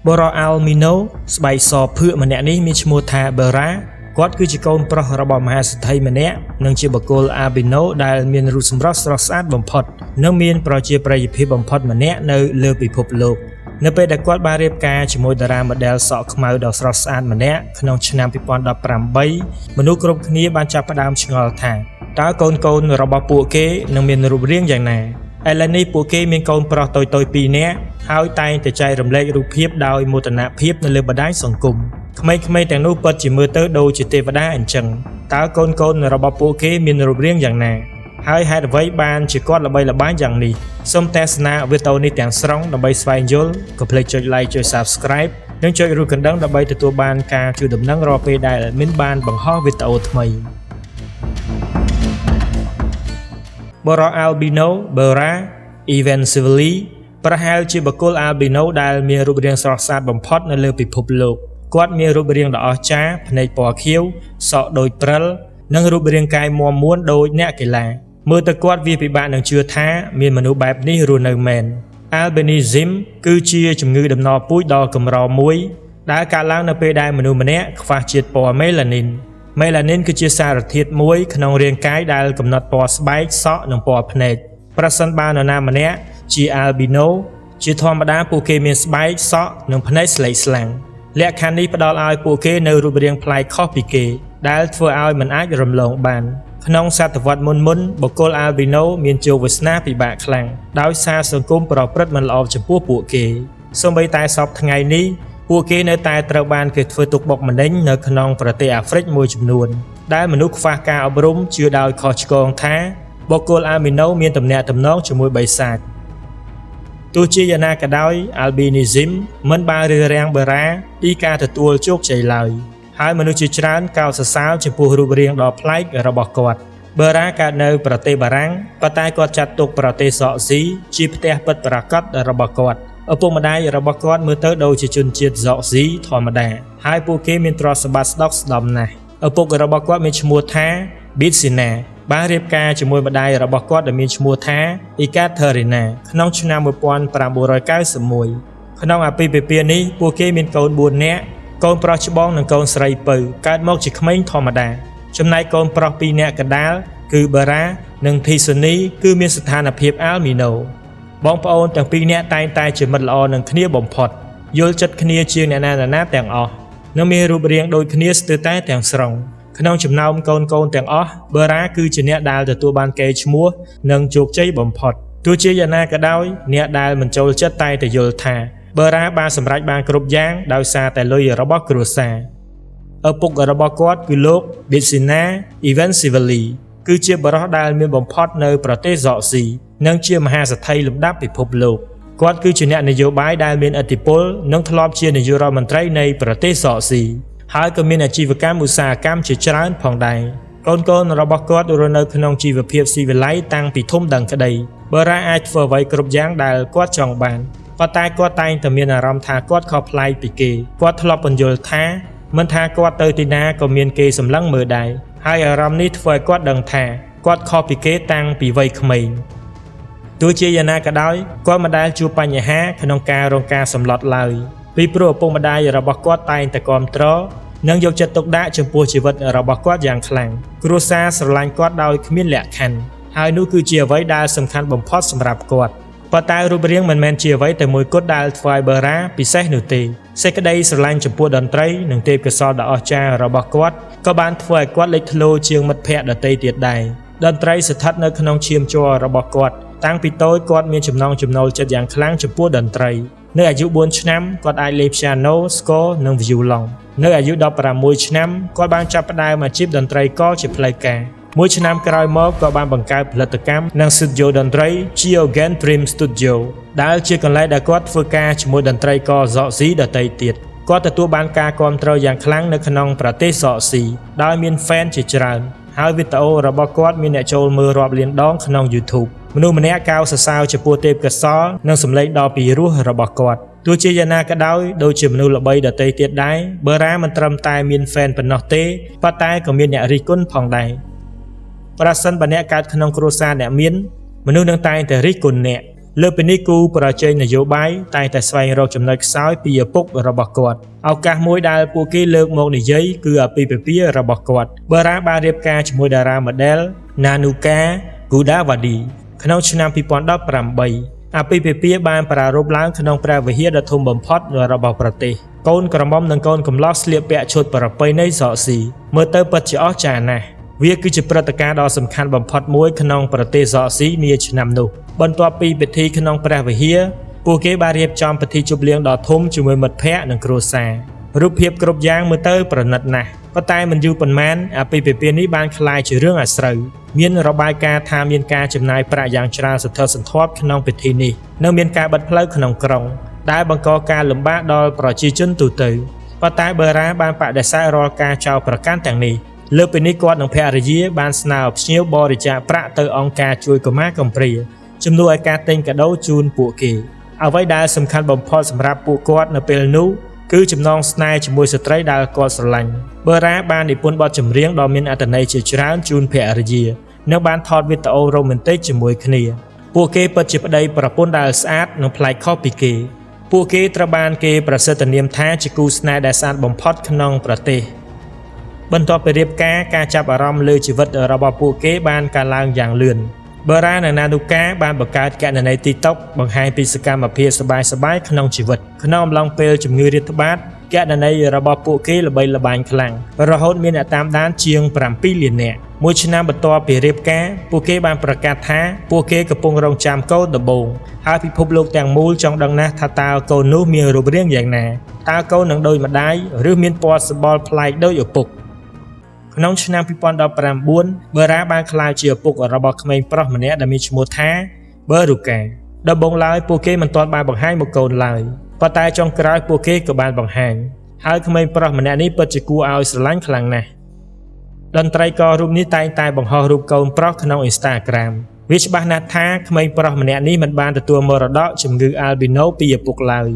Bora Almino ស្បែកសភឿកម្នាក់នេះមានឈ្មោះថា Bera គាត់គឺជាកូនប្រុសរបស់មហាសេដ្ឋីម្នាក់និងជាបុគ្គល albino ដែលមានរូបសម្រស់ស្រស់ស្អាតបំផុតនិងមានប្រជាប្រិយភាពបំផុតម្នាក់នៅលើពិភពលោកនៅពេលដែលគាត់បានរៀបការជាមួយតារាម៉ូដែលសក់ខ្មៅដ៏ស្រស់ស្អាតម្នាក់ក្នុងឆ្នាំ2018មនុស្សគ្រប់គ្នាបានចាប់ផ្ដើមឆ្ងល់ថាតើកូនរបស់ពួកគេនឹងមានរូបរាងយ៉ាងណាឥឡូវនេះពួកគេមានកូនប្រុសតូចៗ2នាក់ហើយតែងតែចែករំលែករូបភាពដោយមោទនភាពនៅលើបណ្ដាញសង្គមក្មេងៗទាំងនោះពិតជាមើលទៅដូចជាទេវតាអញ្ចឹងតើកូនរបស់ពួកគេមានរូបរាងយ៉ាងណាហើយហេតុអ្វីបានជាគាត់ល្បីល្បាញយ៉ាងនេះសូមទស្សនាវីដេអូនេះទាំងស្រុងដើម្បីស្វែងយល់កុំភ្លេចចុច like ចុច subscribe និងចុចរូបកណ្ដឹងដើម្បីទទួលបានការជួយដំណឹងរាល់ពេលដែលadminបានបង្ហោះវីដេអូថ្មី Bora Albino Bera Eventually ប្រហែលជាបុគ្គល albino ដែលមានរូបរាងស្រស់ស្អាតបំផុតនៅលើពិភពលោកគាត់មានរូបរាងដ៏អស្ចារ្យភ្នែកពណ៌ខៀវសក់ដូចព្រិលនិងរូបរាងកាយមាំមួនដូចអ្នកកីឡាមើលទៅគាត់វាពិបាកនឹងជឿថាមានមនុស្សបែបនេះរស់នៅមែន Albinism គឺជាជំងឺដំណរពូជដ៏កម្រមួយដែលកើតឡើងនៅពេលដែលមនុស្សម្នាក់ខ្វះជាតិពណ៌ Melanin គឺជាសារធាតុមួយក្នុងរាងកាយដែលកំណត់ពណ៌ស្បែកសក់និងពណ៌ភ្នែកប្រសិនបើនរណាម្នាក់ជា albino ជាធម្មតាពួកគេមានស្បែកសក់និងភ្នែកស្លេកស្លាំងលក្ខខណ្ឌនេះផ្ដល់ឲ្យពួកគេនៅរូបរាងប្លែកខុសពីគេដែលធ្វើឲ្យមិនអាចរំលងបានក្នុងសតវត្សមុនបុគ្គល albino មានជោគវាសនាពិបាកខ្លាំងដោយសារសង្គមប្រព្រឹត្តមិនល្អចំពោះពួកគេសូម្បីតែសពថ្ងៃនេះពួកគេនៅតែត្រូវបានគេធ្វើទុកបុកម្នេញនៅក្នុងប្រទេសអាហ្វ្រិកមួយចំនួនដែលមនុស្សខ្វះការអប់រំជឿដោយខុសឆ្គងថាបុគ្គល albino មានទំនាក់ទំនងជាមួយបិសាចទោះជាយ៉ាងណាក៏ដោយ Albinism មិនបានរារាំងបារ៉ាពីការទទួលជោគជ័យឡើយហើយមនុស្សជាច្រើនកោតសរសើរចំពោះរូបរាងដ៏ប្លែករបស់គាត់បារ៉ាកើតនៅប្រទេសបារាំងប៉ុន្តែគាត់ចាត់ទុកប្រទេសសកស៊ីជាផ្ទះពិតប្រាកដរបស់គាត់ឪពុកម្ដាយរបស់គាត់មើលទៅដូចជាជនជាតិសកស៊ីធម្មតាហើយពួកគេមានទ្រព្យសម្បត្តិស្ដុកស្ដម្ភណាស់ឪពុករបស់គាត់មានឈ្មោះថា Bitsina បានរៀបការជាមួយម្ដាយរបស់គាត់ដែលមានឈ្មោះថា Ekaterina ក្នុងឆ្នាំ1991ក្នុងអាពាហ៍ពិពាហ៍នេះពួកគេមានកូន4នាក់កូនប្រុសច្បងនិងកូនស្រីពៅកើតមកជាក្មេងធម្មតាចំណែកកូនប្រុស2នាក់កណ្ដាលគឺ Bera និង Thisoni គឺមានស្ថានភាព albino បងប្អូនទាំងពីរនាក់តែងតែជាមិត្តល្អនឹងគ្នាបំផុតយល់ចិត្តគ្នាជាងអ្នកណាទាំងអស់និងមានរូបរាងដូចគ្នាស្ទើរតែទាំងស្រុងក្នុងចំណោមកូនទាំងអស់ Bera គឺជាអ្នកដែលទទួលបានកេរ្តិ៍ឈ្មោះនិងជោគជ័យបំផុតទោះជាយ៉ាងណាក៏ដោយអ្នកដែលមិនចូលចិត្តតែយល់ថា Bera បានសម្រេចបានគ្រប់យ៉ាងដោយសារតែលុយរបស់គ្រួសារឪពុករបស់គាត់គឺលោក Bitsina Eventually គឺជាបរិះដែលមានបំផុតនៅប្រទេសសកស៊ីនិងជាមហាសេដ្ឋីលំដាប់ពិភពលោកគាត់គឺជាអ្នកនយោបាយដែលមានឥទ្ធិពលនិងធ្លាប់ជានាយករដ្ឋមន្ត្រីនៃប្រទេសសកស៊ីហើយក៏មានអាជីវកម្មឧស្សាហកម្មជាច្រើនផងដែរកូនរបស់គាត់រស់នៅក្នុងជីវភាពស៊ីវិល័យតាំងពីធំដឹងក្តីBeraអាចធ្វើអ្វីគ្រប់យ៉ាងដែលគាត់ចង់បានប៉ុន្តែគាត់តែងតែមានអារម្មណ៍ថាគាត់ខុសប្លែកពីគេគាត់ធ្លាប់ពន្យល់ថាមិនថាគាត់ទៅទីណាក៏មានគេសម្លឹងមើលដែរហើយអារម្មណ៍នេះធ្វើឲ្យគាត់ដឹងថាគាត់ខុសពីគេតាំងពីវ័យក្មេងទោះជាយ៉ាងណាក៏ដោយគាត់មិនដែលជួបបញ្ហាក្នុងការរងការសម្លាប់ឡើយពីព្រោះឪពុកម្ដាយរបស់គាត់តែងតែគាំទ្រនិងយកចិត្តទុកដាក់ចំពោះជីវិតរបស់គាត់យ៉ាងខ្លាំងគ្រួសារស្រឡាញ់គាត់ដោយគ្មានលក្ខខណ្ឌហើយនោះគឺជាអ្វីដែលសំខាន់បំផុតសម្រាប់គាត់ប៉ុន្តែរូបរាងមិនមែនជាអ្វីតែមួយគត់ដែលធ្វើឲ្យ Bera ពិសេសនោះទេសេចក្តីស្រឡាញ់ចំពោះតន្ត្រីនិងទេពកោសល្យដ៏អស្ចារ្យរបស់គាត់ក៏បានធ្វើឲ្យគាត់លេចធ្លោជាងមិត្តភ័ក្តិដទៃទៀតដែរតន្ត្រីស្ថិតនៅក្នុងឈាមជ័ររបស់គាត់តាំងពីតូចគាត់មានចំណង់ចំណូលចិត្តយ៉ាងខ្លាំងចំពោះតន្ត្រីនៅអាយុ4ឆ្នាំគាត់អាចលេង piano ស្គរនិង violon នៅអាយុ16ឆ្នាំគាត់បានចាប់ផ្ដើមអាជីពតន្ត្រីករជាផ្លូវការមួយឆ្នាំក្រោយមកក៏បានបង្កើតផលិតកម្មនិងស្ទូឌីយោតន្ត្រី Geogen Dream Studio ដែលជាកន្លែងដែលគាត់ធ្វើការជាមួយតន្ត្រីករសកស៊ីដទៃទៀតគាត់ទទួលបានការគាំទ្រយ៉ាងខ្លាំងនៅក្នុងប្រទេសសកស៊ីដោយមាន fan ជាច្រើនហើយវីដេអូរបស់គាត់មានអ្នកចូលមើលរាប់លានដងក្នុង YouTube មនុស្សម្នាក់កោតសរសើរចំពោះទេពកោសល្យនិងសម្លេងដ៏ពីរោះរបស់គាត់ទោះជាយ៉ាងណាក៏ដោយដូចជាមនុស្សល្បីដទៃទៀតដែរ Bera មិនត្រឹមតែមាន fan ប៉ុណ្ណោះទេប៉ុន្តែក៏មានអ្នករិះគន់ផងដែរប្រសិនបើអ្នកកើតក្នុងគ្រួសារអ្នកមានមនុស្សនឹងតែងតែរិះគន់អ្នក លើពីនេះគូប្រជែងនយោបាយតែងតែស្វែងរកចំណុចខ្សោយពីឪពុករបស់គាត់ឱកាសមួយដែលពួកគេលើកមកនិយាយគឺអាពាហ៍ពិពាហ៍របស់គាត់បារ៉ាបានរៀបការជាមួយតារា model Nanuka Gudawadi ក្នុងឆ្នាំ 2018 អាពាហ៍ពិពាហ៍បានប្រារព្ធឡើងក្នុងព្រះវិហារដ៏ធំបំផុតរបស់ប្រទេសកូនក្រមុំនិងកូនកំលោះស្លៀកពាក់ឈុតប្រពៃណីសក់ស៊ីមើលទៅពិតជាអស្ចារ្យណាស់វាគឺជាព្រឹត្តិការណ៍ដ៏សំខាន់បំផុតមួយក្នុងប្រទេសសក់ស៊ីនាឆ្នាំនោះបន្ទាប់ពីពិធីក្នុងព្រះវិហារពួកគេបានរៀបចំពិធីជប់លៀងដ៏ធំជាមួយមិត្តភ័ក្តិនិងគ្រួសាររូបភាពគ្រប់យ៉ាងមើលទៅប្រណិតណាស់ប៉ុន្តែមិនយូរប៉ុន្មានអាពាហ៍ពិពាហ៍នេះបានក្លាយជារឿងអាស្រូវមានរបាយការណ៍ថាមានការចំណាយប្រាក់យ៉ាងច្រើនសន្ធឹកសន្ធាប់ក្នុងពិធីនេះនិងមានការបិទផ្លូវក្នុងក្រុងដែលបង្កការលំបាកដល់ប្រជាជនទូទៅប៉ុន្តែបារ៉ាបានបដិសេធរាល់ការចោទប្រកាន់ទាំងនេះលើពីនេះគាត់និងភរិយាបានស្នើឲ្យភ្ញៀវបរិច្ចាគប្រាក់ទៅអង្គការជួយកុមារកំព្រាជំនួសឲ្យការទិញកាដូជូនពួកគេអ្វីដែលសំខាន់បំផុតសម្រាប់ពួកគាត់នៅពេលនោះគឺចំណងស្នេហ៍ជាមួយស្ត្រីដែលគាត់ស្រឡាញ់បារ៉ាបាននិពន្ធបទចម្រៀងដ៏មានអត្ថន័យជាច្រើនជូនភរិយានិងបានថតវីដេអូរ៉ូមែនទិកជាមួយគ្នាពួកគេពិតជាប្តីប្រពន្ធដែលស្អាតនិងប្លែកខុសពីគេពួកគេត្រូវបានគេប្រសិទ្ធនាមថាជាគូស្នេហ៍ដែលស្អាតបំផុតក្នុងប្រទេសបន្ទាប់ពីរៀបការចាប់អារម្មណ៍លើជីវិតរបស់ពួកគេបានកើនឡើងយ៉ាងលឿនបារ៉ានិងណានូកាបានបង្កើតគណនី TikTok បង្ហាញពីសកម្មភាពសប្បាយៗក្នុងជីវិតក្នុងអំឡុងពេលជំងឺរាតត្បាតគណនីរបស់ពួកគេល្បីល្បាញខ្លាំងរហូតមានអ្នកតាមដានជាង 7 លាននាក់មួយឆ្នាំបន្ទាប់ពីរៀបការពួកគេបានប្រកាសថាពួកគេកំពុងរងចាំកូនដំបូងហើយពិភពលោកទាំងមូលចង់ដឹងណាស់ថាតើកូននោះមានរូបរាងយ៉ាងណាតើកូននឹងដូចម្ដាយឬមានពណ៌សម្បុរប្លែកដូចឪពុកក្នុងឆ្នាំ 2019 បារ៉ាបានក្លាយជាឪពុករបស់ក្មេងប្រុសម្នាក់ដែលមានឈ្មោះថាប៊ឺរូកាដំបូងឡើយពួកគេមិនទាន់បានបង្ហាញមកកូនឡើយប៉ុន្តែចុងក្រោយពួកគេក៏បានបង្ហាញហើយក្មេងប្រុសម្នាក់នេះពិតជាគួរឲ្យស្រឡាញ់ខ្លាំងណាស់តន្ត្រីកររូបនេះតែងតែបង្ហោះរូបកូនប្រុសក្នុង Instagram វាច្បាស់ណាស់ថាក្មេងប្រុសម្នាក់នេះមិនបានទទួលមរតកជំងឺ albino ពីឪពុកឡើយ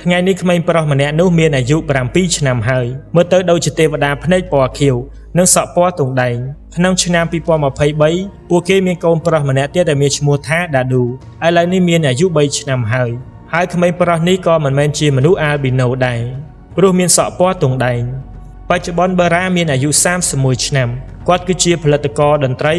ថ្ងៃនេះក្មេងប្រុសម្នាក់នោះមានអាយុ 7 ឆ្នាំហើយមើលទៅដូចជាទេវតាភ្នែកពណ៌ខៀវនិងសក់ពណ៌ទង់ដែងក្នុងឆ្នាំ 2023 ពួកគេមានកូនប្រុសម្នាក់ទៀតដែលមានឈ្មោះថាដាឌូឥឡូវនេះមានអាយុ 3 ឆ្នាំហើយក្មេងប្រុសនេះក៏មិនមែនជាមនុស្ស albino ដែរព្រោះមានសក់ពណ៌ទង់ដែងបច្ចុប្បន្នបារ៉ាមានអាយុ 31 ឆ្នាំគាត់គឺជាផលិតករតន្ត្រី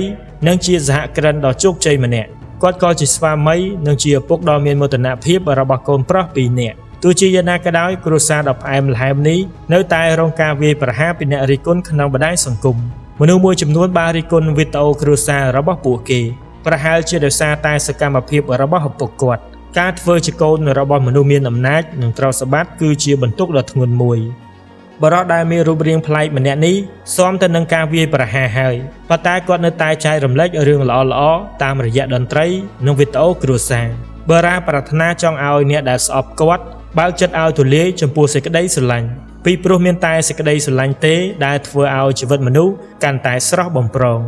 និងជាសហគ្រិនដ៏ជោគជ័យម្នាក់គាត់ក៏ជាស្វាមីនិងជាឪពុកដ៏មានមោទនភាពរបស់កូនប្រុស 2 នាក់ទោះជាយ៉ាងណាក៏ដោយគ្រួសារដ៏ផ្អែមល្ហែមនេះនៅតែរងការវាយប្រហារពីអ្នករិះគន់ក្នុងបណ្ដាញសង្គមមនុស្សមួយចំនួនបានរិះគន់វីដេអូគ្រួសាររបស់ពួកគេប្រហែលជាដោយសារតែសកម្មភាពរបស់ឪពុកគាត់ការធ្វើជាកូនរបស់មនុស្សមានអំណាចនិងទ្រព្យសម្បត្តិគឺជាបន្ទុកដ៏ធ្ងន់មួយបរិបទដែលមានរូបរាងប្លែកម្នាក់នេះស៊ាំទៅនឹងការវាយប្រហារហើយប៉ុន្តែគាត់នៅតែចែករំលែករឿងល្អៗតាមរយៈតន្ត្រីនិងវីដេអូគ្រួសារបារ៉ាប្រាថ្នាចង់ឲ្យអ្នកដែលស្អប់គាត់បើកចិត្តឲ្យទូលាយចំពោះសេចក្តីស្រឡាញ់ពីព្រោះមានតែសេចក្តីស្រឡាញ់ទេដែលធ្វើឲ្យជីវិតមនុស្សកាន់តែស្រស់បំព្រង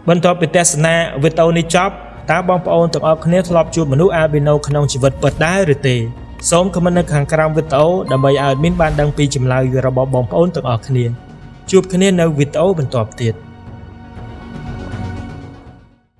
បន្ទាប់ពីទស្សនាវីដេអូនេះចប់តើបងប្អូនទាំងអស់គ្នាធ្លាប់ជួបមនុស្ស albino ក្នុងជីវិតពិតដែរឬទេសូមខមមិននៅខាងក្រោមវីដេអូដើម្បីឲ្យadminបានដឹងពីចម្លើយរបស់បងប្អូនទាំងអស់គ្នាជួបគ្នានៅវីដេអូបន្ទាប់ទៀត